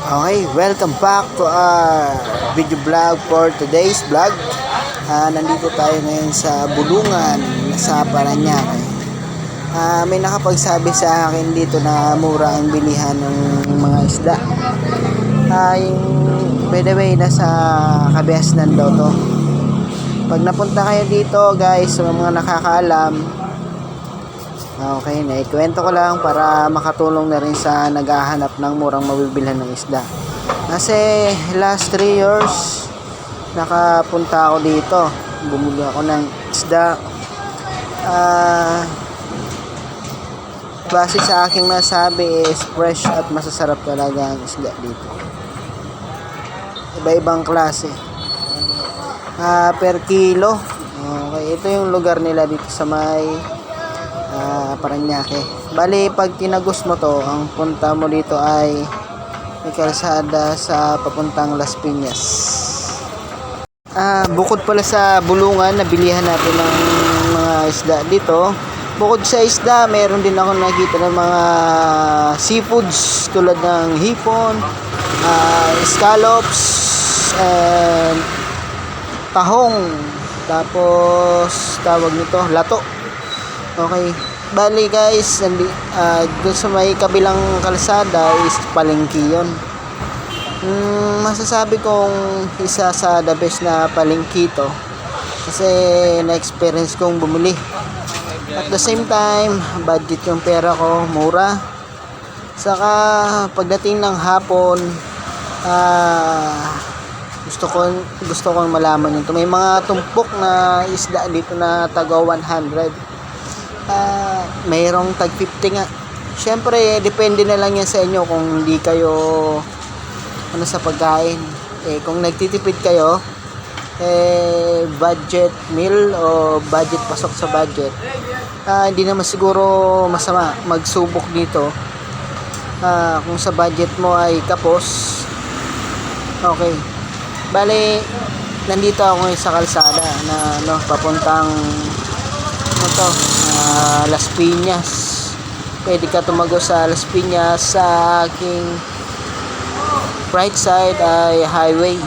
Okay, welcome back to our video vlog for today's vlog. Nandito tayo ngayon sa Bulungan, sa Parañaque. May nakapagsabi sa akin dito na mura ang bilihan ng mga isda. By the way, nasa Kabiasnan daw to. Pag napunta kayo dito guys, sa mga nakakaalam, okay, naikwento ko lang para makatulong na rin sa naghahanap ng murang mabibilhan ng isda. Kasi last 3 years nakapunta ako dito, bumili ako ng isda. Base sa aking nasabi is fresh at masasarap talaga ang isda dito. Iba-ibang klase. Per kilo. Okay, ito yung lugar nila dito sa may Parañaque. Bali, pag tinagos mo to, ang punta mo dito ay may kalsada sa papuntang Las Piñas. Bukod pala sa Bulungan, nabilihan natin ng mga isda dito. Bukod sa isda, mayroon din ako nakita ng mga seafoods tulad ng hipon, scallops, and tahong. Tapos, tawag nito, lato. Okay. Bali guys, doon sa may kabilang kalsada is palengke yun. Masasabi kong isa sa the best na palengke to. Kasi na-experience kong bumili. At the same time, budget yung pera ko, mura. Saka pagdating ng hapon, gusto kong malaman yun. May mga tumpok na isda dito na taga 100. Mayroong tag 50 nga. Syempre, depende na lang yan sa inyo kung hindi kayo sa pagkain. Kung nagtitipid kayo, budget meal o budget pasok sa budget, hindi naman siguro masama magsubok dito. Kung sa budget mo ay kapos, okay. Bale, nandito ako ngayon sa kalsada na papuntang Las Piñas. Pwede ka tumago sa Las Piñas. Sa aking right side ay highway.